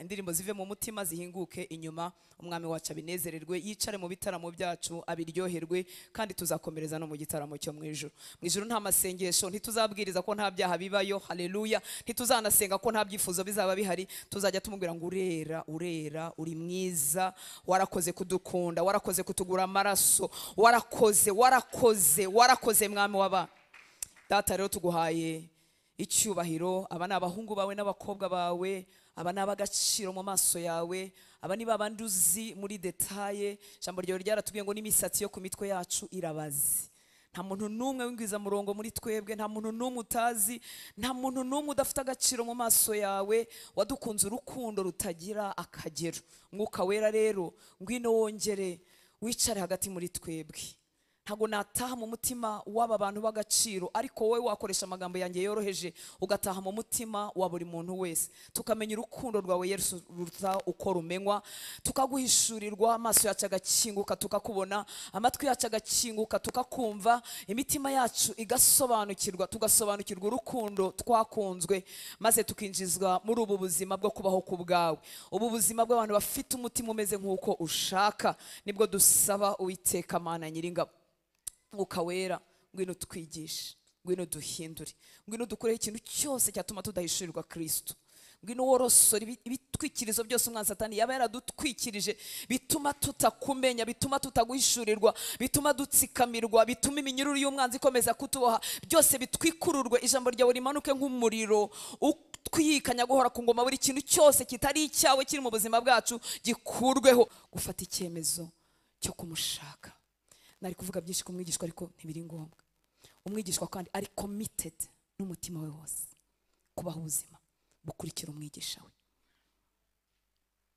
indirimbo zive mu mutima zihinguke inyuma, umwami wacu abinezererwe, yicare mu bitaramo byacu abiryoherwe, kandi tuzakomereza no mu gitaramo cyo mu ijuru. Mu ijuru nta masengesho, ntituzabwiriza ko nta byaha bibayo, haleluya, ntituzanasenga ko nta byifuzo bizaba bihari, tuzajya tumubwira ngo urera, urera, uri mwiza, warakoze kudukunda, warakoze kutugura amaraso, warakoze mwami w'abana. Data rero tuguhaye icyubahiro, aba ni abahungu bawe n'abakobwa bawe, aba ni ab'agaciro mu maso yawe, aba ni babandi uzi muri detaye. Ijambo ryawe ryaratubwiye ngo n'imisatsi yo ku mitwe yacu irabazi. Nta muntu n'umwe w'ingwiza murongo muri twebwe, nta muntu n'umwe utazi, nta muntu n'umwe udafite agaciro mu maso yawe, wadukunze urukundo rutagira akagero. Mwuka wera rero ngwino wongere wicare hagati muri twebwe. Ntago nataha mu mutima w'aba bantu b'agaciro, ariko wowe wakoresha amagambo yanjye yoroheje ugataha mu mutima wa buri muntu wese, tukamenya urukundo rwawe Yesu ruta uko rumenywa, tukaguhishurirwa, amaso yacu agakinguka tukakubona, amatwi yacu agakinguka tukakumva, imitima yacu igasobanukirwa, tugasobanukirwa urukundo twakunzwe, maze tukinjizwa muri ubu buzima bwo kubaho ku bwawe, ubu buzima bw'abantu bafite umutima umeze nk'uko ushaka. Nibwo dusaba Uwiteka Mana Nyiringabo. Mwuka wera ngwino twigishe, ngwino duhindure, ngwino dukoreho ikintu cyose cyatuma tudahishurirwa Kristo. Ngwino worosora ibitwikirizo byose umwanzi Satani yaba yaradutwikirije, bituma tutakumenya, bituma tutaguhishurirwa, bituma dutsikamirwa, bituma iminyururu y'umwanzi ikomeza kutuboha, byose bitwikururwe. Ijambo ryawe rimanuke nk'umuriro twikanya guhora ku ngoma. Buri kintu cyose kitari icyawe kiri mu buzima bwacu gikurweho. Gufata icyemezo cyo kumushaka. Nari kuvuga byinshi ku mwigishwa ariko ntibiri ngombwa. Umwigishwa kandi ari committed n'umutima we wose kubaho ubuzima bukurikira umwigisha we.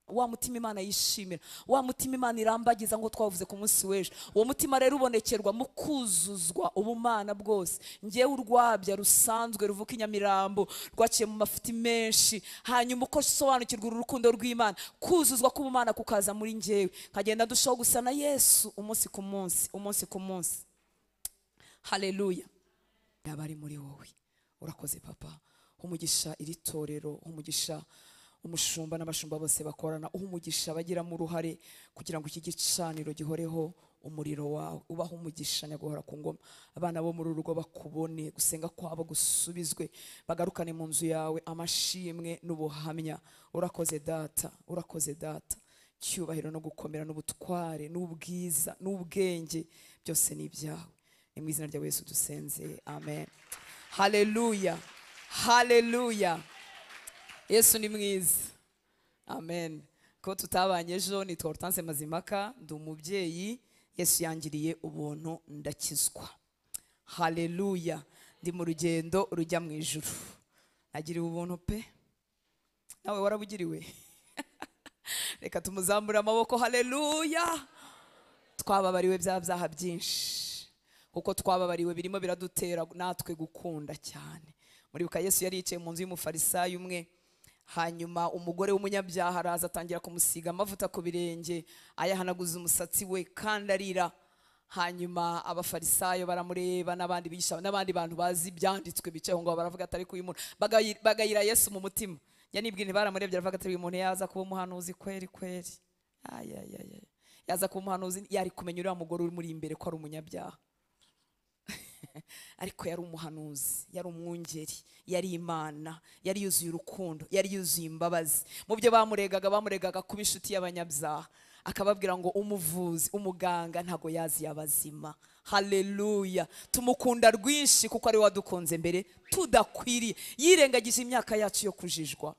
Wa mutima Imana yishimira, wa mutima Imana irambagiza ngo twavuze ku munsi w'ejo. Uwo mutima rero ubonekerwa mu kuzuzwa ubumana bwose. Ngewe urwabya rusanzwe ruvuka inyamirambo rwaciye mu mafuti menshi, hanyuma uko sobanukirwa urukundo rw'Imana, kuzuzwa k'ubumana kukaza muri ngewe, nkagenda ndushaho gusa na Yesu umunsi ku munsi, umunsi ku munsi. Haleluya. Yabari muri wowe. Urakoze papa. Umugisha iri torero, umugisha umushumba n'abashumba bose bakorana, umugisha bagiramo uruhare kugira ngo iki gicaniro gihoreho umuriro wawe. Ubaho umugisha nyaguhora ku ngoma. Abana bo muri urugo bakubone, gusenga kwabo gusubizwe, bagarukane mu nzu yawe amashimwe n'ubuhamya. Urakoze data, urakoze data. Cyubahiro no gukomera n'ubutware n'ubwiza n'ubwenge byose ni ibyawe. Ni mu izina rya Yesu dusenze, amen. Haleluya, haleluya. Yesu ni mwiza, amen. Ko tutabanye ejo, nitwa Hortense Mazimaka, ndi umubyeyi. Yesu yangiriye ubuntu ndakizwa. Haleluya. Ndi mu rugendo rujya mu ijuru. Nagiriwe ubuntu pe. Nawe warabugiriwe? Reka tumuzambure amaboko. Haleluya. Twababariwe bya byaha byinshi, kuko twababariwe birimo biradutera natwe gukunda cyane. Muribuka Yesu yari yicaye mu nzu y'umufarisayo umwe, hanyuma umugore w'umunyabyaha araza atangira kumusiga amavuta ku birenge, ayahanaguza umusatsi we kandi arira. Hanyuma abafarisayo baramureba, n'abandi bigisha n'abandi bantu bazi ibyanditswe bicaye ngo baravuga ati ariko uyu muntu, bagayira Yesu mu mutima. Yanibwira baramurebye aravuga ati uyu muntu yaza kuba umuhanuzi kweri kweri. Yaza kuba umuhanuzi, yari kumenya uriya mugore uri muri imbere ko ari umunyabyaha. Ariko yari umuhanuzi, yari umwungeri, yari Imana, yari yuzuye urukundo, yari yuzuye imbabazi. Mu byo bamuregaga kuba inshuti y'abanyabyaha, akababwira ngo umuvuzi, umuganga ntago yazi abazima. Haleluya. Tumukunda rwinshi kuko ari wadukunze mbere tudakwiriye, yirengagije imyaka yacu yo kujijwa.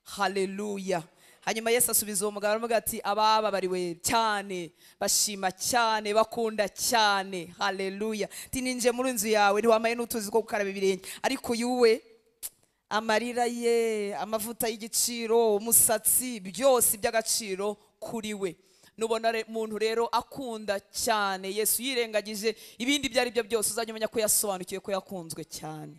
Haleluya. Hanyuma Yesu asubiza uwo mugabo aravuga ati abababariwe cyane, bashima cyane, bakunda cyane. Haleluya. Tininje muri nzu yawe ntiwamaye n'utuzi ko gukaraba ibirenge, ariko yuwe amarira ye, amavuta y'igiciro, umusatsi, byose by'agaciro kuri we. Nubona umuntu rero akunda cyane Yesu, yirengagije ibindi byari byo byose, uzajya umenya ko yasobanukiwe ko yakunzwe cyane.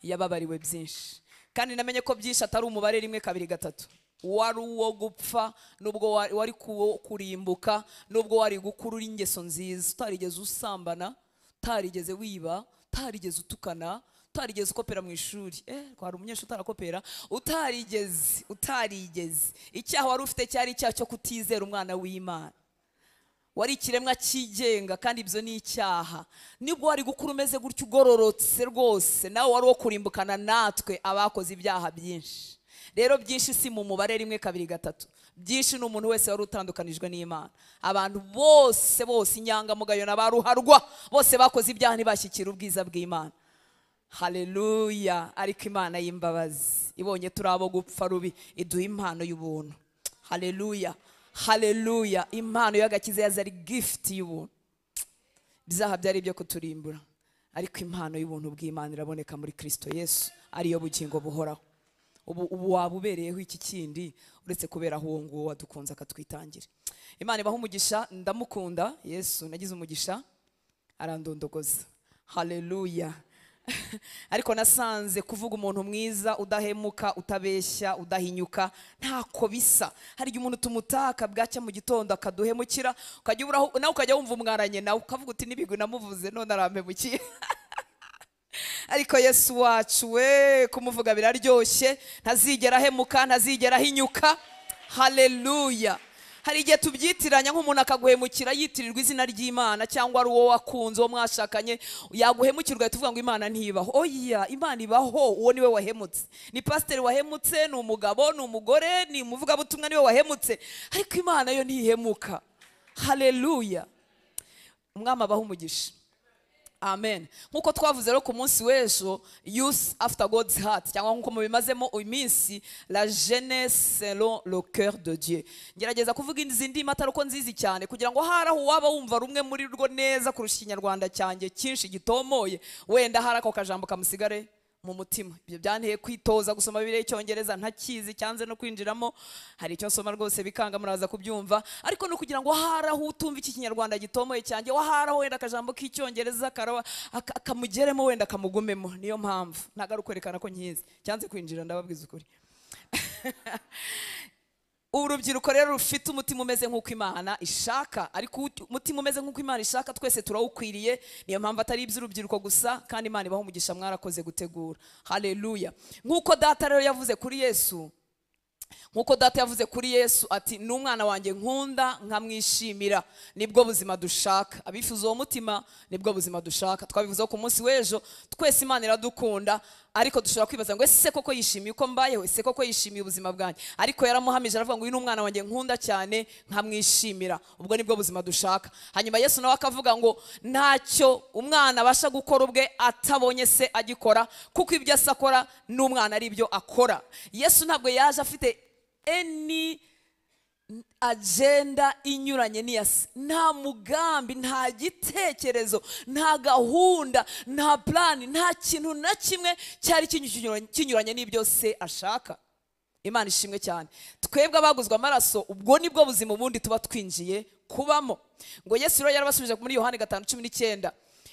Yababariwe byinshi, kandi namenye ko byinshi atari umubare rimwe kabiri gatatu. Wari uwo gupfa, nubwo wari kurimbuka, nubwo wari gukurura ingeso nziza, utarigeze usambana, utarigeze wiba, utarigeze utukana, utarigeze ukopera mu ishuri, kwari umunyeshuri utarakopera, utarigeze icyaha wari ufite cyari icyaha cyo kutizera umwana w'Imana. Wari ikiremwa cyigenga, kandi ibyo ni icyaha. Nibwo wari gukura umeze gutyo ugororotse rwose, nawe wari wo kurimbukana natwe abakoze ibyaha byinshi. Rero byinshi si mu mubare 1, 2, 3, byinshi ni umuntu wese wari utandukanijwe n'Imana. Abantu bose inyangamugayo n'abaruharwa bose bakoze ibyaha ntibashyikira ubwiza bw'Imana. Haleluya. Ariko Imana y'imbabazi ibonye turi abo gupfa rubi, iduha impano y'ubuntu. Haleluya, haleluya. Impano y'agakiza yaza ari gift y'ubuntu. Bizaha byari ibyo kuturimbura, ariko impano y'ubuntu bw'Imana iraboneka muri Kristo Yesu, ariyo bugingo buhoraho. Ubu wabubereyeho iki kindi uretse kubera aho uwo nguwo wadukunze akatwitangira. Imana ibaha umugisha. Ndamukunda Yesu, nagize umugisha arandondogoza. Haleluya. Ariko nasanze kuvuga umuntu mwiza, udahemuka, utabeshya, udahinyuka ntako bisa. Hari umuntu tumutaka bwacya mu gitondo akaduhemukira, ukajya uburaho nawe ukajya wumva umwaranye nawe ukavuga uti nibigwi namuvuze none arampemukiye. Ariko Yesu wacu we kumuvuga biraryoshye, ntazigera ahemuka, ntazigera ahinyuka. Haleluya. Hari igihe tubyitiranya nk'umuntu akaguhemukira yitirirwa izina ry'Imana, cyangwa ari uwo wakunze, uwo mwashakanye yaguhemukirwa tuvuga ngo Imana ntibaho. Oya, Imana ibaho, uwo niwe wahemutse. Ni pasiteri wahemutse, ni umugabo, ni umugore, ni umuvugabutumwa niwe wahemutse, ariko Imana yo ntihemuka. Haleluya. Umwami abaho umugisha. Amen. Nkuko twavuze rero ku munsi w'ejo, youth after God's heart, cyangwa nkuko mubimazemo iminsi, la jeunesse selon le cœur de Dieu. Ngerageza kuvuga izindi matara uko nzizi cyane kugira ngo haraho waba wumva rumwe muri rwo neza kurusha Ikinyarwanda cyanjye cyinshi gitomoye, wenda harako kajambo kamusigare mu mutima. Ibyo byanteye kwitoza gusoma Bibiliya y'Icyongereza ntakizi, cyanze no kwinjiramo. Hari icyo nsoma rwose bikanga, muraza kubyumva, ariko no kugira ngo haraho utumva iki Kinyarwanda gitomoye cyanjye, waharaho wenda akajambo k'Icyongereza kamugeremo, wenda kamugumemo. Niyo mpamvu ntagaruka kwerekana ko nkizi, cyanze kwinjira, ndababwiza ukuri. Urubyiruko rero rufite umutima umeze nk'uko Imana ishaka, ariko umutima umeze nk'uko Imana ishaka twese turawukwiriye. Niyo mpamvu atari iby'urubyiruko gusa, kandi Imana ibaho umugisha, mwarakoze gutegura. Haleluya. Nk'uko data rero yavuze kuri Yesu, ati n'umwana wanjye nkunda nkamwishimira, nibwo buzima dushaka. Abifuza uwo mutima nibwo buzima dushaka. Twabivuzeho ku munsi w'ejo, twese Imana iradukunda, ariko dushobora kwibaza ngo ese koko yishimiye uko mbayeho, ese koko yishimiye ubuzima bwanjye? Ariko yaramuhamije aravuga ngo uyu n'umwana wanjye nkunda cyane nkamwishimira, ubwo nibwo buzima dushaka. Hanyuma Yesu nawe akavuga ngo ntacyo umwana abasha gukora ubwe atabonye se agikora, kuko ibyo asakora n'umwana ari ibyo akora. Yesu ntabwo yaje afite any agenda inyuranye n'iyasi, nta mugambi, nta gitekerezo, nta gahunda, nta plan, nta kintu na kimwe cyari kinyuranye n'ibyo se ashaka. Imana ishimwe cyane. Twebwe abaguzwe amaraso, ubwo nibwo buzima ubundi tuba twinjiye kubamo. Ngo Yesu rero yarabasubije muri Yohani 5:19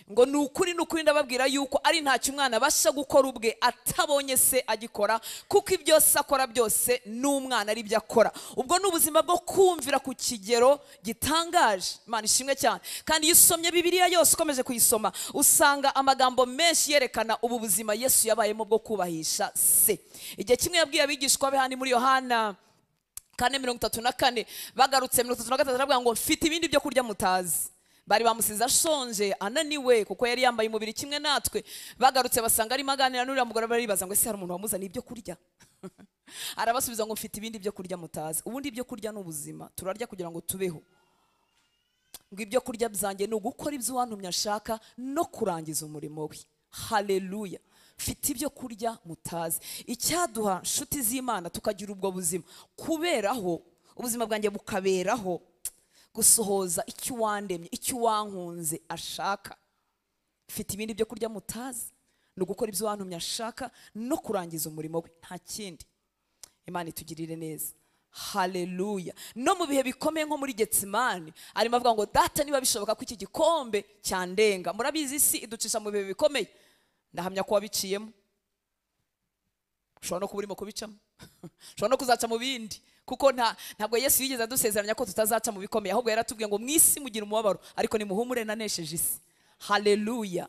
ngo nukuri ndababwira yuko ari ntacyo umwana abasha gukora ubwe atabonye se agikora, kuko ibyo se akora byose n'umwana ari byo akora. Ubwo n'ubuzima bwo kumvira ku kigero gitangaje. Imana ishimwe cyane. Kandi iyo usomye Bibiliya yose, ukomeje kuyisoma, usanga amagambo menshi yerekana ubu buzima Yesu yabayemo bwo kubahisha se. Igihe kimwe yabwiye abigishwa be handi muri Yohana 4:34, bagarutse 33 aravuga ngo mfite ibindi byo kurya mutazi. Bari bamusize ashonje ananiwe, kuko yari yambaye umubiri kimwe natwe. Bagarutse basanga ari maganira n'uriya mugore, baribaza ngo ese hari umuntu wamuzaniye ibyo kurya? Arabasubiza ngo mfite ibindi byo kurya mutazi. Ubundi ibyo kurya n'ubuzima, turarya kugira ngo tubeho. Ngo ibyo kurya byanjye ni ugukora ibyo uwantumye ashaka no kurangiza umurimo we. Haleluya. Mfite ibyo kurya mutazi. Icyaduha nshuti z'Imana tukagira ubwo buzima, kuberaho ubuzima bwanjye bukaberaho gusohoza icyo wandemye, icyo wankunze ashaka. Mfite ibindi byo kurya mutazi, no gukora ibyo wantumye ashaka no kurangiza umurimo we, nta kindi. Imana itugirire neza. Haleluya. No mu bihe bikomeye nko muri Getsimani, arimo avuga ngo data niba bishoboka ko iki gikombe cyandenga. Murabizi isi iducisha mu bihe bikomeye, ndahamya ko wabiciyemo. Ushobora no kuba urimo kubicamo, ushobora no kuzaca mu bindi, kuko ntabwo Yesu yigeze adusezeranya ko tutazaca mu bikomeye, ahubwo yaratubwiye ngo mwisi mugira umubabaro, ariko nimuhumure nanesheje isi. Haleluya.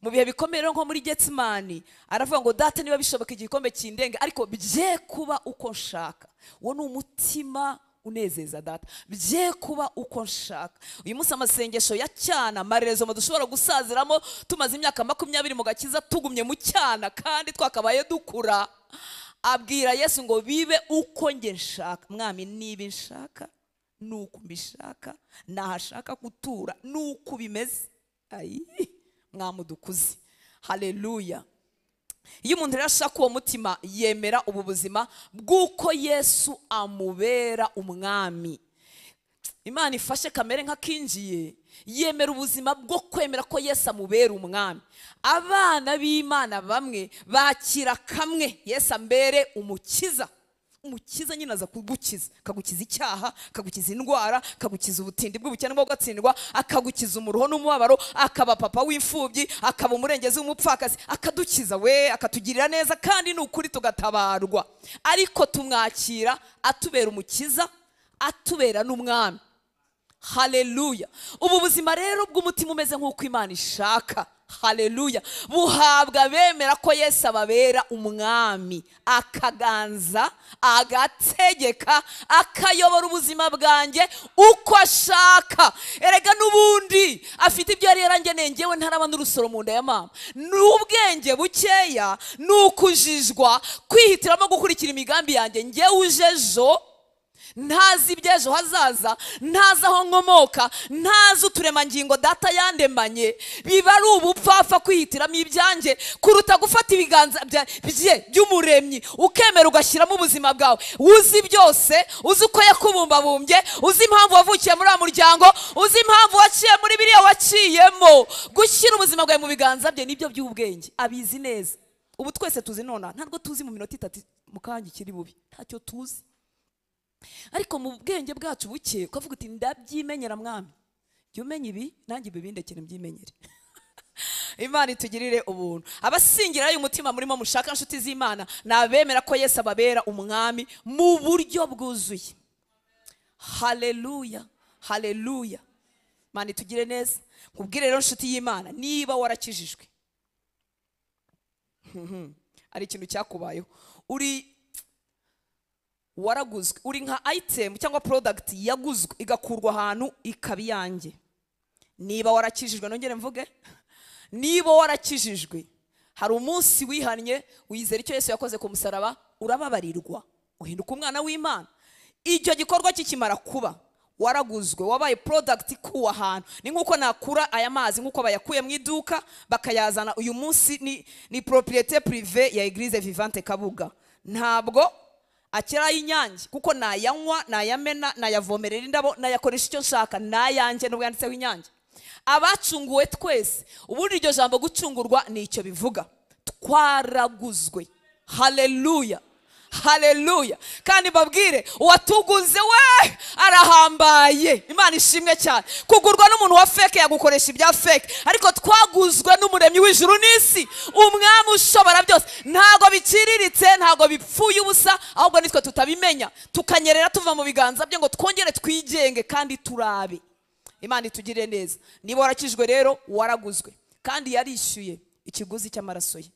mu bihe bikomeye nko muri Getsimani aravuga ngo data niba bishoboka igikombe kindenge ariko bye kuba uko nshaka. Uwo ni umutima unezeza data, bye kuba uko nshaka. Uyu munsi amasengesho ya cyana amarezo dushobora gusaziramo tumaze imyaka 20 mu gakiza tugumye mu cyana kandi twakabaye dukura, abwira Yesu ngo bibe uko nge nshaka. Mwami niba nshaka nuko mbishaka, nahashaka gutura nuko bimeze. Mwamudukuzi. Haleluya. Iyo umuntu rero ashaka uwo mutima yemera ubu buzima bw'uko Yesu amubera umwami. Imana ifashe kamere nk'akinjiye, yemera ubuzima bwo kwemera ko Yesu amubera umwami. Abana b'Imana bamwe bakira kamwe Yesu ambere umukiza. Umukiza nyine aza kugukiza, akagukiza icyaha, akagukiza indwara, akagukiza ubutindi bw'ubukene bwo gatsindwa, akagukiza umuruho n'umubabaro, akaba papa w'imfubyi, akaba umurengezi w'umupfakazi, akadukiza we, akatugirira neza kandi n'ukuri tugatabarwa. Ariko tumwakira atubera umukiza, atubera n'umwami. Haleluya. Ubu buzima rero bw'umutima umeze nk'uko Imana ishaka, haleluya, buhabwa bemera ko Yesu ababera umwami, akaganza, agategeka, akayobora ubuzima bwanjye uko ashaka. Erega n'ubundi afite ibyo yari yarangeneye ngewe ntaraba n'urusoro mu nda ya mama. N'ubwenge bukeya, n'ukujijwa, kwihitiramo gukurikira imigambi yanjye ngewe ujejo, ntazi iby'ejo hazaza, ntazi aho nkomoka, ntazi uturemangingo data yandemanye. Biba ari ubupfapfa kwihitiramo ibyanjye kuruta gufata ibiganza by'umuremyi ukemera ugashyiramo ubuzima bwawe. Uzi byose, uzi uko yakubumbabumbye, uzi impamvu wavukiye muri uwo muryango, uzi impamvu waciye muri biriya waciyemo. Gushyira ubuzima bwawe mu biganza bye nibyo by'ubwenge, abizi neza. Ubu twese tuzi nona, ntabwo tuzi mu minota 3 mu kanya kiri bubi, ntacyo tuzi. Ariko mu bwenge bwacu buke ukavuga uti ndabyimenyera mwami, jya umenya ibi nanjye bibindekere mbyimenyere. Imana itugirire ubuntu. Abasingira y'umutima murimo mushaka nshuti z'Imana nabemera ko Yesu ababera umwami mu buryo bwuzuye. Haleluya, haleluya. Imana itugire neza. Nkubwire rero nshuti y'Imana, niba warakijijwe ari ikintu cyakubayeho, waraguzwe, uri nka item cyangwa product yaguzwe igakurwa ahantu ikaba iyanjye. Niba warakijijwe, nongere mvuge, niba warakijijwe, hari umunsi wihannye wizera icyo Yesu yakoze ku musaraba, urababarirwa, uhinduka umwana w'Imana. Icyo gikorwa kikimara kuba, waraguzwe, wabaye product kuwa ahantu. Ni nkuko nakura aya mazi nkuko bayakuye mu iduka bakayazana. Uyu munsi ni propriété privée ya Église Vivante Kabuga. Ntabwo akira y'Inyange kuko nayanywa, nayamena, nayavomerera indabo, nayakoresha icyo nshaka, nayanjye n'ubwo yanditseho Inyange. Abacunguwe twese, ubundi iryo jambo gucungurwa ni icyo bivuga, twaraguzwe. Haleluya, haleluya. Kandi babwire uwatuguze we arahambaye. Imana ishimwe cyane. Kugurwa n'umuntu wa fake yagukoresha ibya fake, ariko twaguzwe n'umuremyi w'ijuru n'isi, umwami ushobora byose. Ntago biciriritse, ntago bipfuye ubusa, ahubwo nitwe tutabimenya tukanyerera tuva mu biganza bye ngo twongere twigenge kandi turabe. Imana itugire neza. Niba warakijwe rero waraguzwe kandi yarishyuye ikiguzi cy'amaraso ye.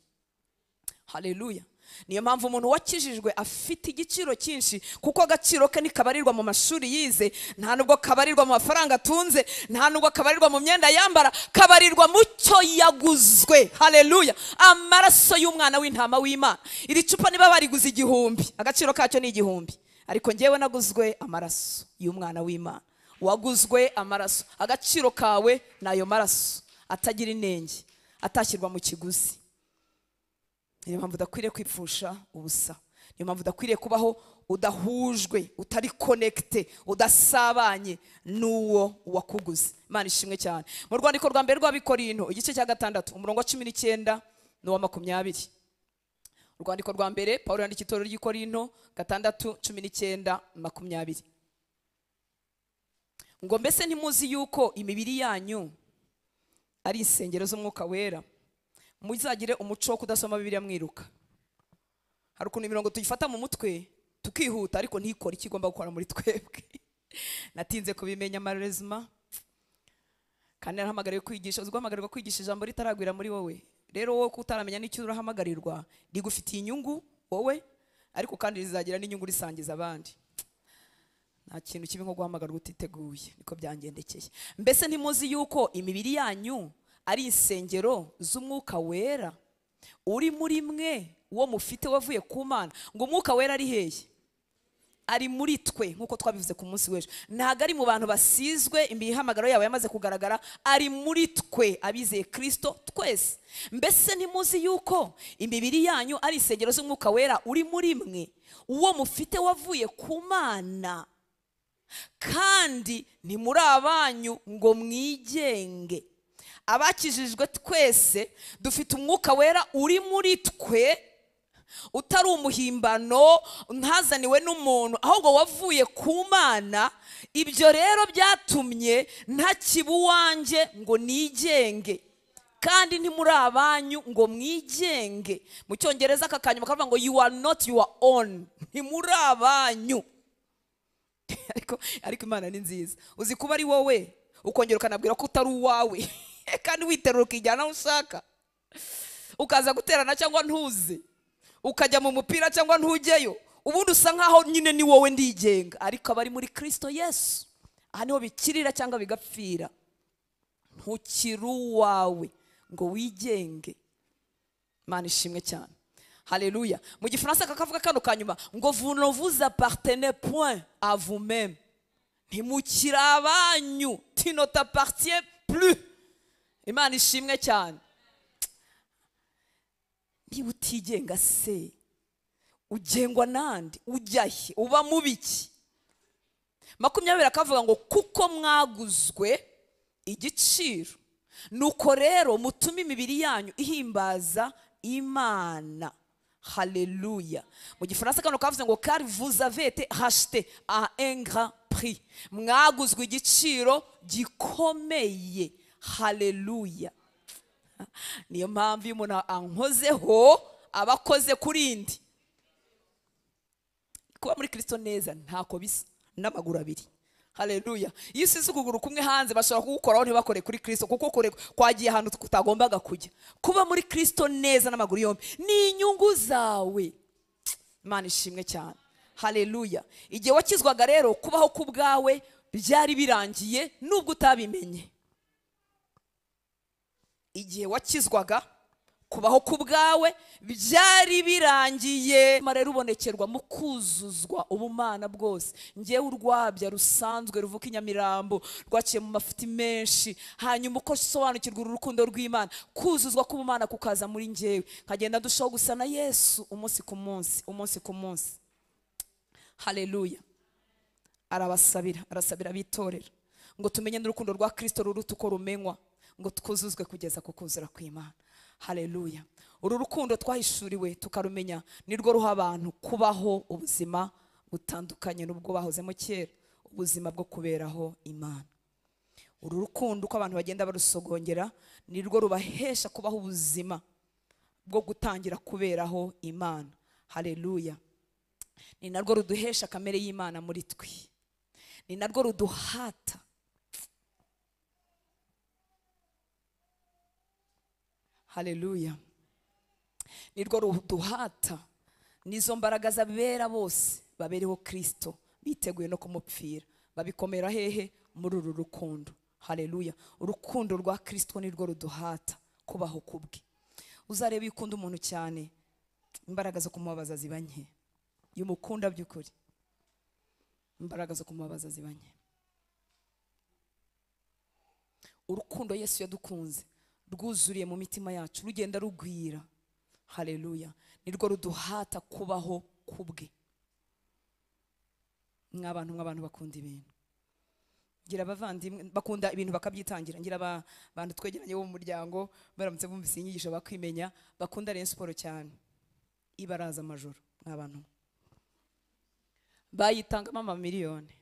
Haleluya. Niyo mpamvu umuntu wakijijwe afite igiciro cyinshi, kuko agaciro ke nikabarirwa mu mashuri yize, nta nubwo kabarirwa mu mafaranga atunze, nta nubwo kabarirwa mu myenda yambara, kabarirwa mu cyo yaguzwe. Haleluya. Amaraso y'umwana w'intama w'Imana. Iri cupa niba bariguze 1000, agaciro kacyo ni 1000, ariko ngewe naguzwe amaraso y'umwana w'Imana. Waguzwe amaraso, agaciro kawe nayo maraso atagira inenge, atashyirwa mu kiguzi. Niyo mpamvu udakwiriye kwipfusha ubusa. Niyo mpamvu udakwiriye kubaho udahujwe, utari connecte, udasabanye n'uwo wakuguze. Imana ishimwe cyane. Mu rwandiko rwa mbere rw'Abikorinto igice cya 6 umurongo wa 19 n'uwa 20. Urwandiko rwa mbere Paulo yandika itorero ry'Ikorinto 6:19-20. Ngo mbese ntimuzi yuko imibiri yanyu ari insengero z'Umwuka Wera, muzagire umuco wo kudasoma Bibiliya mwiruka. Hari ukuntu imirongo tuyifata mu mutwe tukihuta ariko ntikora ikigomba gukora muri twebwe. Natinze kubimenya amarezima. kandi yarahamagariwe kwigisha. Uzi guhamagarirwa kwigisha ijambo ritaragwira muri wowe. Rero wowe kutaramenya n'icyo urahamagarirwa rigufitiye inyungu wowe, ariko kandi rizagira n'inyungu risangiza abandi. Nta kintu kibi nko guhamagarwa utiteguye. Niko byangendekeye. Mbese ntimuzi yuko imibiri yanyu ari insengero z'umwuka wera uri muri mwe, uwo mufite wavuye ku Mana? Ngo umwuka wera ari hehe? Ari muri twe, nkuko twabivuze ku munsi w'ejo. Ntago ari mu bantu basizwe imihamagaro yabo yamaze kugaragara, ari muri twe abizeye Kristo twese. Mbese ntimuzi yuko imibiri yanyu ari insengero z'umwuka wera uri muri mwe, uwo mufite wavuye ku Mana, kandi ntimuri abanyu ngo mwigenge. Abakijijwe twese dufite umwuka wera uri muri twe, utari umuhimbano ntazaniwe n'umuntu, ahubwo wavuye ku Mana. Ibyo rero byatumye ntakiba uwanjye ngo nigenge, kandi ntimuri abanyu ngo mwigenge. Mu Cyongereza aka kanyuma kavuga ngo you are not your own, ntimuri abanyu. ariko Imana ni nziza. Uzi kuba ari wowe ukongera ukanabwira ko utari uwawe kandi witerura ukijyana aho ushaka, ukaza guterana cyangwa ntuze, ukajya mu mupira cyangwa ntujyeyo, ubundi usa nkaho nyine ni wowe ndigenga, ariko abari muri Kristo Yesu aha niho bikirira cyangwa bigapfira. Ntukiri uwawe ngo wigenge. Imana ishimwe cyane. Haleluya. Mu Gifaransa kakavuga kano kanyuma ngo vous ne vous appartenez point à vous-même. Ntimukiri abanyu, tu ne t'appartiens plus. Imana ishimwe cyane. Niba utigenga se ugengwa nandi? Ujyahe? Uba mu biki? 20 akavuga ngo kuko mwaguzwe igiciro, nuko rero mutume imibiri yanyu ihimbaza Imana. Haleluya. Mu Gifaransa kano kavuze ngo car vous avez été racheté à un grand prix. Mwaguzwe igiciro gikomeye. Haleluya. Niyo mpamvu iyo umuntu ankozeho abakoze kurindi. Kuba muri Kristo neza ntako bisa n'amaguru abiri. Haleluya. Iyo usize ukuguru kumwe hanze bashobora kugukoraho ntibakore kuri Kristo, kuko kure kwagiye ahantu kutagombaga kujya. Kuba muri Kristo neza n'amaguru yombi ni inyungu zawe. Imana ishimwe cyane. Haleluya. Igihe wakizwaga rero kubaho ku bwawe byari birangiye nubwo utabimenye. Igihe wakizwaga kubaho ku bwawe byari birangiye. Rero ubonekerwa mu kuzuzwa ubumana bwose. Ngewe urwabya rusanzwe ruvuka Inyamirambo rwaciye mu mafuti menshi, hanyuma uko sobanukirwa urukundo rw'Imana, kuzuzwa k'ubumana kukaza muri ngewe, nkagenda dushaho gusa na Yesu umunsi ku munsi, umunsi ku munsi. Haleluya. Arasabira bitorera ngo tumenye n'urukundo rwa Kristo ruruta uko rumenywa, ngo twuzuzwe kugeza ku kuzura kw'Imana. Haleluya. Uru rukundo twahishuriwe tukarumenya nirwo ruha abantu kubaho ubuzima butandukanye n'ubwo bahozemo kera, ubuzima bwo kuberaho Imana. Uru rukundo uko abantu bagenda barusogongera nirwo rubahesha kubaho ubuzima bwo gutangira kuberaho Imana. Haleluya. Ni narwo ruduhesha kamere y'Imana muri twe, ni narwo ruduhata. Haleluya. Nirwo ruduhata nizo mbaraga zabera bose babereho Kristo, biteguye no kumupfira, babikomera hehe? Muri uru rukundo. Haleluya. Urukundo rwa Kristo nirwo ruduhata kubaho kubwe. Uzarebe ukunda umuntu cyane, imbaraga zo kumubabaza ziba nke. Iyo umukunda by'ukuri, imbaraga zo kumubabaza ziba nke. Urukundo Yesu yadukunze rwuzuriye mu mitima yacu, rugenda rugwira. Haleluya. Nirwo ruduhata kubaho kubwe. Nk'abantu bakunda ibintu, ngira abavandimwe bakunda ibintu bakabyitangira. Ngira abantu twegeranye bo mu muryango baramutse bumvise inyigisho bakwimenya, bakunda Rayon Sport cyane, ibaraza amajoro. Nk'abantu bayitangamo amamiliyoni,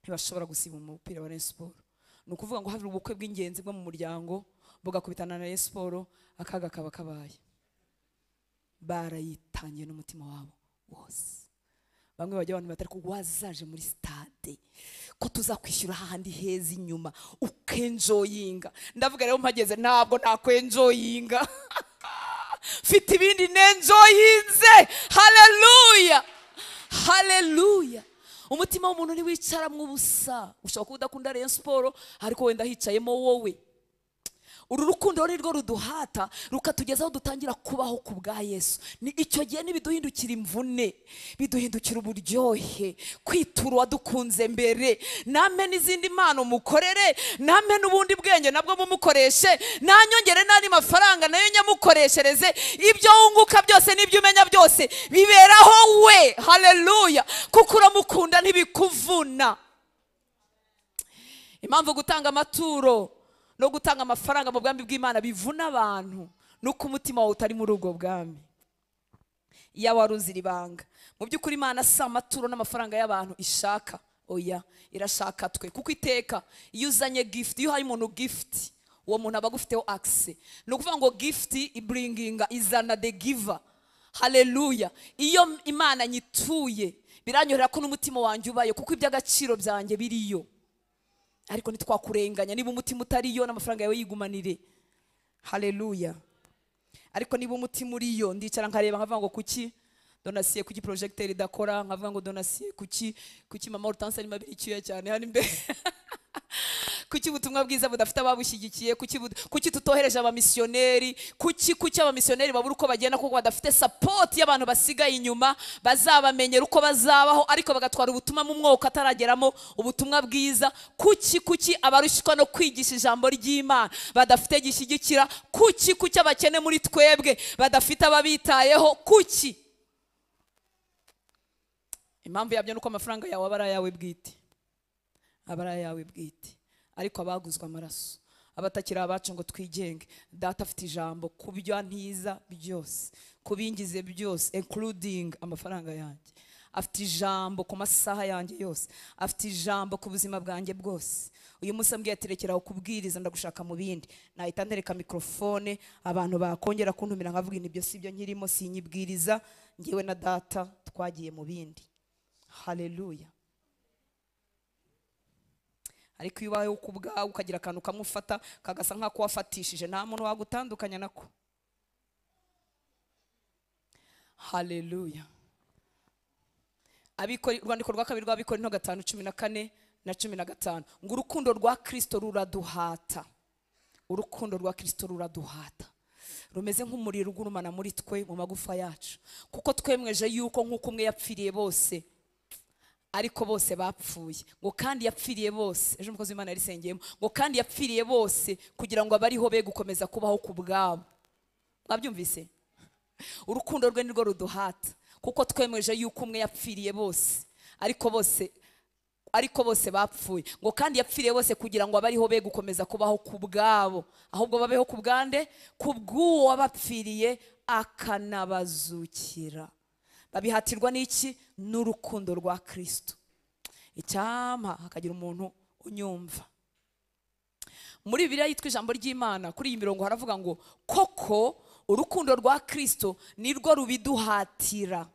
ntibashobora gusiba umupira wa Rayon Sport. Ni ukuvuga ngo hari ubukwe bw'ingenzi bwo mu muryango bugakubitana na Rayon Sport, akaga kaba kabaye. Barayitangiye n'umutima wabo wose. Bamwe bajya abantu batari ko wazaje muri stade ko tuzakwishyura hahandi heza inyuma ukenjoyinga. Ndavuga rero mpageze ntabwo nakwenjoyinga mfite ibindi nenjoyinze. Haleluya, haleluya. Umutima w'umuntu ntiwicara mu busa. Ushobora kuba udakunda Rayon Sport ariko wenda hicayemo wowe. Uru rukundo ni rwo ruduhata rukatugezaho dutangira kubaho ku bwa Yesu. Ni icyo gihe nibiduhindukira imvune, biduhindukira uburyohe, kwitura wadukunze mbere. Namwe n'izindi mpano mukorere, namwe n'ubundi bwenge nabwo mumukoreshe, nanyongere n'andi mafaranga nayo nyamukoreshereze. Ibyo wunguka byose n'ibyo umenya byose biberaho we. Haleluya, kuko uramukunda ntibikuvuna. Impamvu gutanga amaturo no gutanga amafaranga mu bwami bw'Imana bivuna abantu nuko umutima wawe utari muri ubwo bwami. Iya waruzira ibanga. Mu by'ukuri Imana si amaturo n'amafaranga y'abantu ishaka. Oya, irashaka twe. Kuko iteka iyo uzanye gift, iyo hari umuntu gift, uwo muntu aba agufiteho access. No kuvuga ngo gift ibringinga izana the giver. Haleluya. Iyo Imana nyituye biranyorera ko n'umutima wanjye ubayo, kuko iby'agaciro byanjye biriyo. Ariko ntitwakurenganya niba umutima utariyo n'amafaranga yawe yigumanire. Haleluya. Ariko niba umutima uriyo ndicara nkareba nkavuga ngo kuki donasiye, kuki projecteur idakora, nkavuga ngo donasiye kuki mama Hortense ari mabiri cyuya cyane hano imbere kuki ubutumwa bwiza budafite ababushyigikiye, kuki tutohereje abamisiyoneri, kuki abamisiyoneri babura uko bagenda kuko badafite support y'abantu basigaye inyuma bazabamenyera uko bazabaho ariko bagatwara ubutumwa mu mwuka atarageramo ubutumwa bwiza. Kuki abarushikwa no kwigisha ijambo ry'Imana badafite gishyigikira, kuki abakene muri twebwe badafite ababitayeho, kuki. Impamvu yabyo nuko amafaranga yawe aba ari ayawe bwite, aba ari ayawe bwite. Ariko abaguzwa amaraso, abatakira abacu ngo twigenge. Data afite ijambo kubyo ntiza byose, kubingize byose including amafaranga yanjye. Afite ijambo ku masaha yanjye yose, afite ijambo ku buzima bwanjye bwose. Uyu munsi ambwiye ati rekera kubwiriza ndagushaka mu bindi. Nahita ntereka microphone abantu bakongera kuntumira nkavuga ibyo sibyo nkirimo sinyibwiriza, ngiwe na data twagiye mu bindi. Haleluya. Ariko iyo ubayeho kubwawe ukagira akantu kamufata kagasa nk'ako wafatishije, nta muntu wagutandukanya nako. Haleluya. Urwandiko rwa kabiri rw'Abikorinto 5:14 na 15 ngo urukundo rwa Kristo ruraduhata. Urukundo rwa Kristo ruraduhata, rumeze nk'umuriro ugurumana muri twe mu magufa yacu, kuko twemweje yuko nk'uko umwe yapfiriye bose ariko bose bapfuye, ngo kandi yapfiriye bose. Ejo umukozi w'Imana yarisengeyemo ngo kandi yapfiriye bose kugira ngo abariho be gukomeza kubaho ku bwabo. Mwabyumvise? Urukundo rwe nirwo ruduhata, kuko twemweje yuko umwe yapfiriye bose ariko bose bapfuye, ngo kandi yapfiriye bose kugira ngo abariho be gukomeza kubaho ku bwabo, ahubwo babeho ku bwande, ku bw'uwo wabapfiriye akanabazukira. Babihatirwa n'iki? N'urukundo rwa Kristo. Icyampa hakagira umuntu unyumva. Muri Bibiliya yitwa ijambo ry'Imana kuri iyi mirongo haravuga ngo koko urukundo rwa Kristo nirwo rubiduhatira.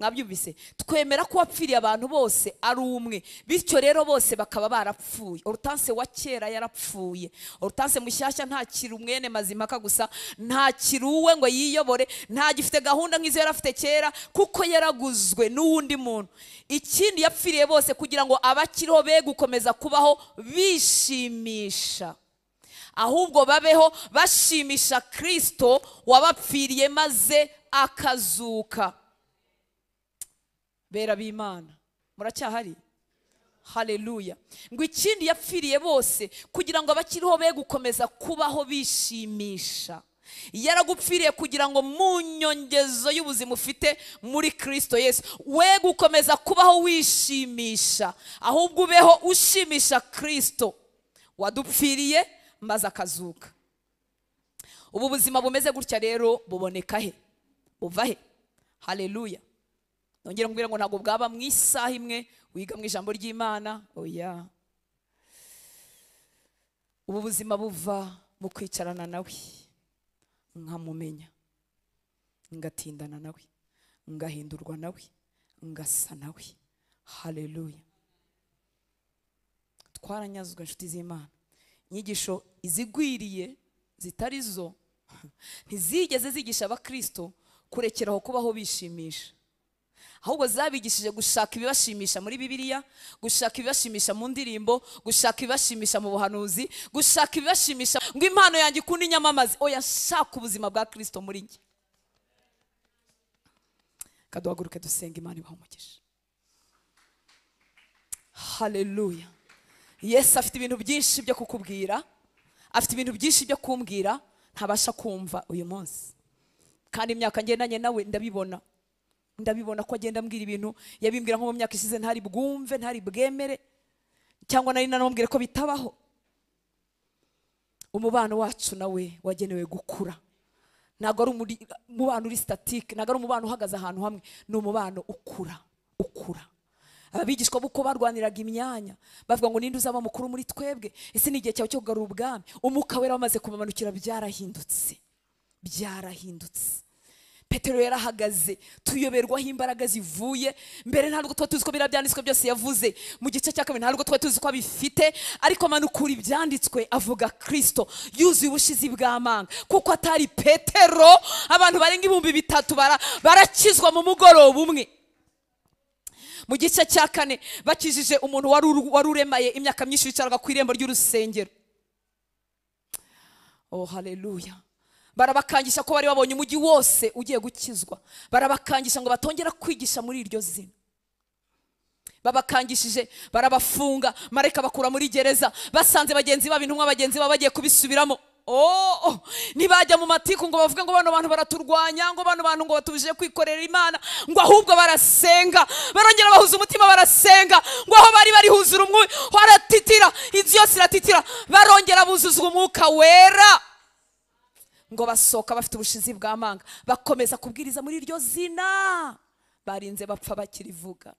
Mwabyumvise? Twemera ko wapfiriye abantu bose ari umwe, bityo rero bose bakaba barapfuye. Hortense wa kera yarapfuye, Hortense mushyashya ntakiri umwene mazimaka gusa, ntakiri uwe ngo yiyobore, ntagifite gahunda nk'izo yarafite kera, kuko yaraguzwe n'uwundi muntu. Ikindi yapfiriye bose kugira ngo abakiriho be gukomeza kubaho bishimisha, ahubwo babeho bashimisha Kristo wabapfiriye maze akazuka. Bera b'Imana muracyahari? Haleluya. Ngo ikindi yapfiriye bose kugira ngo abakiriho be gukomeza kubaho bishimisha. Yaragupfiriye kugira ngo mu nyongezo y'ubuzima ufite muri Kristo Yesu we gukomeza kubaho wishimisha, ahubwo ubeho ushimisha Kristo wadupfiriye maze akazuka. Ubu buzima bumeze gutya rero buboneka he? Buva he? Haleluya. Nongera ngubwira ngo ntabwo bwaba mu isaha imwe wiga mu ijambo ry'Imana. Oya, ubu buzima buva mu kwicarana nawe, nkamumenya, ngatindana nawe, ngahindurwa nawe, ngasa nawe. Haleluya. twaranyazwe inshuti z'Imana. Inyigisho izigwiriye zitari zo ntizigeze zigisha abakristo kurekeraho kubaho bishimisha, ahubwo zabigishije gushaka ibibashimisha muri Bibiliya, gushaka ibibashimisha mu ndirimbo, gushaka ibibashimisha mu buhanuzi, gushaka ibibashimisha ngo impano yanjye ikunda inyamamaze. Oya, shaka ubuzima bwa Kristo muri njye. Kaduhaguruke dusenga, Imana ibahe umugisha. Haleluya. Yesu afite ibintu byinshi byo kukubwira, afite ibintu byinshi byo kumbwira ntabasha kumva uyu munsi, kandi imyaka ngendanye nawe ndabibona ko agenda ambwira ibintu yabimbwira nko mu myaka ishize ntari bwumve, ntari bwemere, cyangwa nari nanamubwire ko bitabaho. Umubano wacu nawe wagenewe gukura. Ntabwo ari umubano uri statique, ntabwo ari umubano uhagaze ahantu hamwe, ni umubano ukura. Abigishwa buko barwaniraga imyanya bavuga ngo ninde uzaba mukuru muri twebwe, ese ni igihe cyawe cyo kugarura ubwami. Umwuka wera wamaze kubamanukira, byarahindutse. Petero yarahagaze, tuyoberwaho imbaraga zivuye mbere. Ntabwo tuba tuzi ko birabyanditswe byose yavuze mu gice cya kabiri, ntabwo tuba tuzi ko abifite, ariko manukura ibyanditswe avuga Kristo yuzuye ubushizi bw'amanga, kuko atari Petero abantu barenga 3,000 barakizwa mu mugoroba umwe. Mu gice cya 4 bakijije umuntu wari uremaye imyaka myinshi wicaraga ku irembo ry'urusengero. Oh, haleluya. Barabakangisha ko bari babonye umujyi wose ugiye gukizwa, barabakangisha ngo batongera kwigisha muri iryo zina. Babakangishije, barabafunga, marayika bakura muri gereza, basanze bagenzi babo, intumwa bagenzi babo bagiye kubisubiramo. Ntibajya mu matiku ngo bavuge ngo bano bantu baraturwanya, ngo bano bantu ngo batubujije kwikorera Imana, ngo ahubwo barasenga, barongera bahuza umutima barasenga, ngo aho bari huzura umwuka, haratitira, inzu yose iratitira, barongera buzuzwa umwuka wera, ngo basohoka bafite ubushizi bw'amanga, bakomeza kubwiriza muri iryo zina. Barinze bapfa bakirivuga,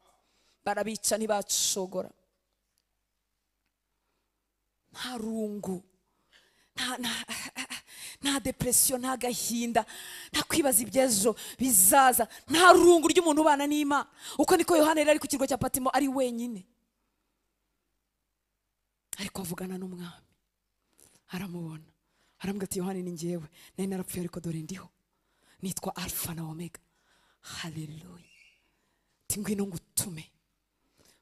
barabica ntibacogora. Nta rungu, nta depression, nta gahinda, nta kwibaza ibyejo bizaza, nta rungu ry'umuntu ubana n'Imana. Uko niko Yohana yari ku kirwa cya Patimo ari wenyine, ariko avugana n'umwami, aramubona, arambwira ati Yohana, ni njyewe, nari narapfuye ariko dore ndiho, nitwa Alpha na Omega. Haleluya. Ngwino ngutume,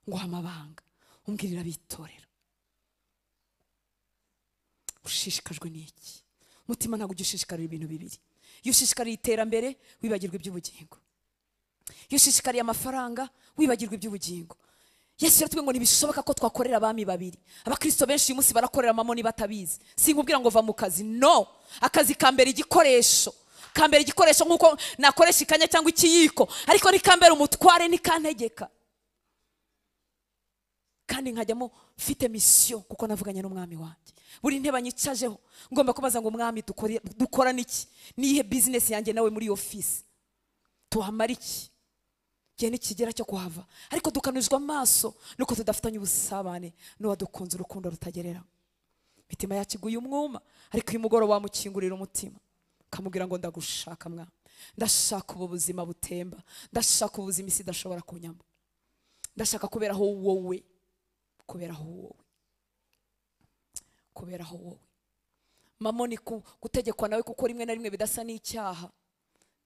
nguha amabanga, umbwirira bitorera. Ushishikajwe n'iki? Mutima ntabwo ugishishikariye ibintu bibiri. Iyo ushishikariye iterambere wibagirwa iby'ubugingo, iyo ushishikariye amafaranga wibagirwa iby'ubugingo. Yesu yaratubwiye ngo ntibishoboka ko twakorera abami babiri. Abakristo benshi uyu munsi barakorera mamoni batabizi. Sinkubwira ngo va mu kazi, no. Akazi kambere igikoresho, nk'uko nakoresha ikanya cyangwa ikiyiko, ariko ni kambere umutware, ni kantegeka. Kandi nkajyamo mfite mission, kuko navuganye n'umwami wanjye. Buri ntebe nyicajeho ngomba kubaza ngo umwami dukora niki, nihe business yanjye nawe muri office tuhamara iki, gihe nikigera cyo kuhava. Ariko dukanuzwa amaso nuko tudafitanye ubusabane n'uwadukunze urukundo rutagerera. Mitima yakiguye umwuma, ariko uyu mugoroba wamukingurira umutima kamubwira ngo ndagushaka mwami, ndashaka ubu buzima butemba, ndashaka ubuzima isi idashobora kunyamba, ndashaka kuberaho wowe, kuberaho wowe. Mamoni gutegekwa nawe kuko rimwe na rimwe bidasa n'icyaha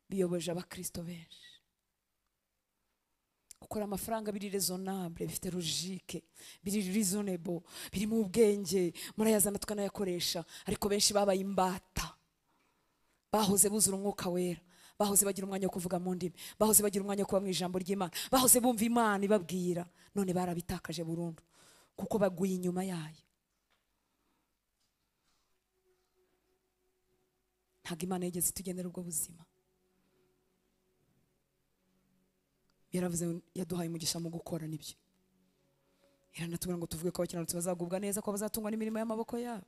biyoboje abakristo benshi. Gukora amafaranga biri raisonnable, bifite logique, biri reasonable, biri mu bwenge, murayazana tukanayakoresha, ariko benshi babaye imbata. Bahoze buzura umwuka wera, bahoze bagira umwanya wo kuvuga mu ndimi, bahoze bagira umwanya wo kuba mu ijambo ry'Imana, bahoze bumva Imana ibabwira, none barabitakaje burundu kuko baguye inyuma yayo. Ntabwo Imana yigeze itugenera ubwo buzima. Yaravuze yaduhaye umugisha mu gukora nibyo. Iranatubwira ngo tuvuge ko abakiranutsi bazagubwa neza, ko bazatungwa n'imirimo y'amaboko yabo.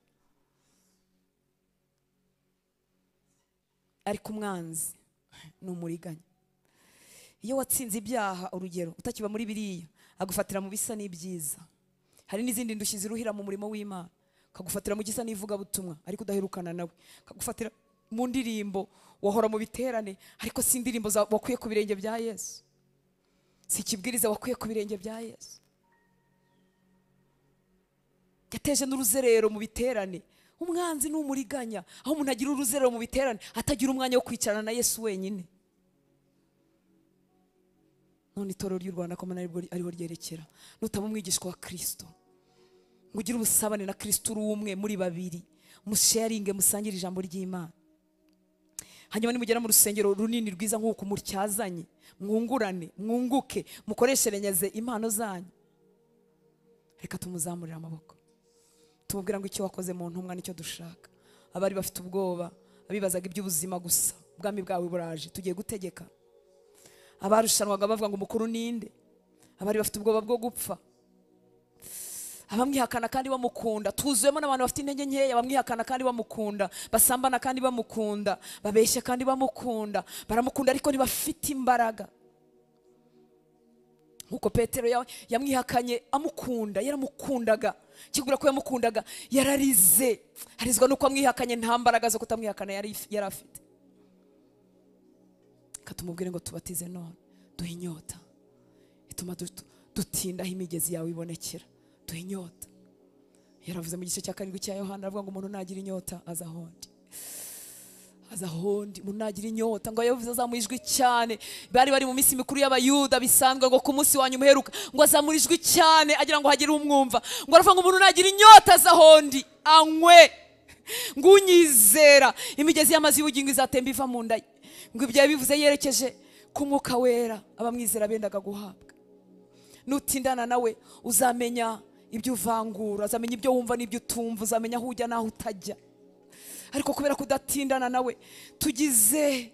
Ariko umwanzi ni umuriganya. Iyo watsinze ibyaha, urugero utakiba muri biriya, agufatira mu bisa n'ibyiza. Hari n'izindi ndushyi ziruhira mu murimo w'Imana, kagufatira mu gisa n'ivuga butumwa ariko udaherukana nawe, kagufatira mu ndirimbo wahora mu biterane ariko si indirimbo wakuye ku birenge bya Yesu, si kibwiriza wakuye ku birenge bya Yesu. yateje n'uruzerero mu biterane. Umwanzi n'umuriganya, aho umuntu agira uruzerero mu biterane atagira umwanya wo kwicarana na Yesu wenyine. None itorero ry'u Rwanda ko ariho ryerekera, nutaba umwigishwa wa Kristo, ngo ugire ubusabane na Kristo uri umwe muri babiri, musharinge, musangire ijambo ry'Imana. Hanyuma nimugera mu rusengero runini rwiza nk'uko mutyazanye, mwungurane, mwunguke, mukoresherenyeze impano zanyu. Reka tumuzamurira amaboko, tumubwira ngo icyo wakoze mu ntumwa nicyo dushaka. Abari bafite ubwoba, abibazaga iby'ubuzima gusa, ubwami bwawe buraje, tugiye gutegeka. Abarushanwaga bavuga ngo umukuru ninde, abari bafite ubwoba bwo gupfa, abamwihakana kandi bamukunda. Tuzuyemo n'abantu bafite intege nkeya, bamwihakana kandi bamukunda, basambana kandi bamukunda, babeshya kandi bamukunda, baramukunda ariko ntibafite imbaraga. Nkuko Petero yamwihakanye amukunda, yaramukundaga, kigura ko yamukundaga, yararize, harizwa nuko amwihakanye nta mbaraga zo kutamwihakana yari afite. Katumubwire ngo tubatize none, duhe inyota ituma dutindaho imigezi yawe ibonekera, duhe inyota. Yaravuze mu gice cya 7 cya Yohana, avuga ngo umuntu nagira inyota azahondi, umuntu nagira inyota. Ngo yavuze azamurijwe cyane, bari mu minsi mikuru y'abayuda bisanzwe, ngo ku munsi wanyu muheruka ngo azamurijwe cyane agira ngo hagire umwumva. Ngo aravuga ngo umuntu nagira inyota azahondi anywe, ngo unyizera imigezi y'amazi y'ubugingo izatemba iva mu nda. Ngo ibyo bivuze yerekeje ku Mwuka Wera abamwizera bendaga guhabwa. Nutindana nawe uzamenya ibyo uvangura, uzamenya ibyo wumva n'ibyo utumva, uzamenya aho ujya naho utajya. Ariko kubera kudatindana nawe, tugize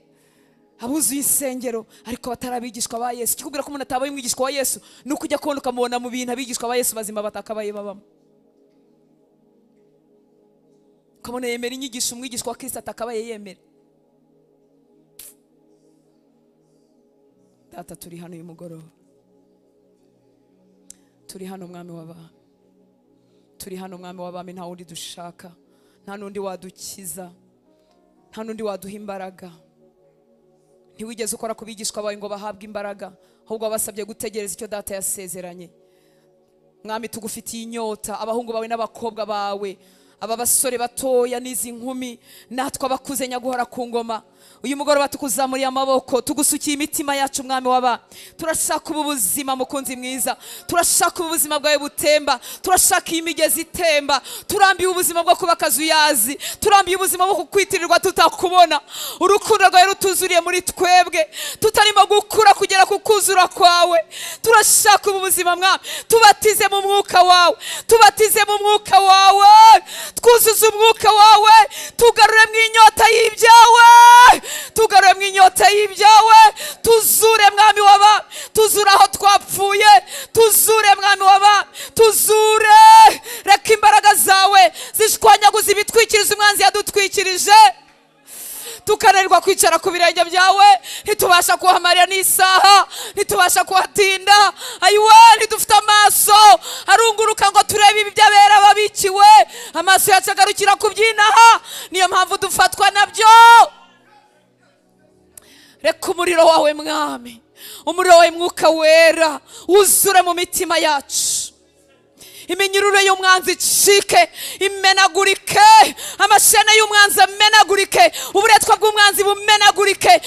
abuzuye insengero ariko batarabigishwa ba Yesu. Kikubwira ko umuntu atabaye umwigishwa wa Yesu nuko ujya kubona ukamubona mu bintu abigishwa ba Yesu bazima batakabaye babamo. Kamone yemera inyigisho umwigishwa wa Kristo atakabaye yemera. Data, turi hano uyu mugoroba, turi hano mwami w'abami, turi hano mwami w'abami. Nta wundi dushaka, nta nundi wadukiza, nta nundi waduha imbaraga. Ntiwigeze ukora ku bigishwa bawe ngo bahabwe imbaraga, ahubwo wabasabye gutegereza icyo data yasezeranye. Mwami, tugufitiye inyota, abahungu bawe n'abakobwa bawe, aba basore batoya n'izi nkumi, natwe abakuze nyaguhora ku ngoma. Uyu mugoroba tukuzamuriye amaboko, tugusukiye imitima yacu mwami w'aba. Turashaka ubu buzima mukunzi mwiza, turashaka ubu buzima bwawe butemba, turashaka iyi migezi itemba. Turambiye ubuzima bwo kuba kazuyazi, turambiye ubuzima bwo kukwitirirwa tutakubona. Urukundo rwawe rutuzuriye muri twebwe, tutarimo gukura kugera ku kuzura kwawe. Turashaka ubu buzima mwami, tubatize mu mwuka wawe, tubatize mu mwuka wawe, twuzuze umwuka wawe, tugarure mu inyota y'ibyawe, tugarure mu inyota y'ibyawe. Tuzure mwami w'aba, tuzure aho twapfuye, tuzure mwami w'aba, tuzure. Reka imbaraga zawe zishwanyaguza ibitwikiriza umwanzi yadutwikirije, tukananirwa kwicara ku birenge byawe, ntitubasha kuhamarira n'isaha, ntitubasha kuhatinda. Ayiwe, ntidufite amaso arunguruka ngo turebe ibi by'abera babikiwe, amaso yacu agarukira ku by'inaha, niyo mpamvu dufatwa nabyo. Reka umuriro wawe mwami, umuriro wawe Mwuka Wera wuzure mu mitima yacu. Iminyururu y'umwanzi icike, imenagurike, amashene y'umwanzi amenagurike, uburetwa bw'umwanzi bumenagurike,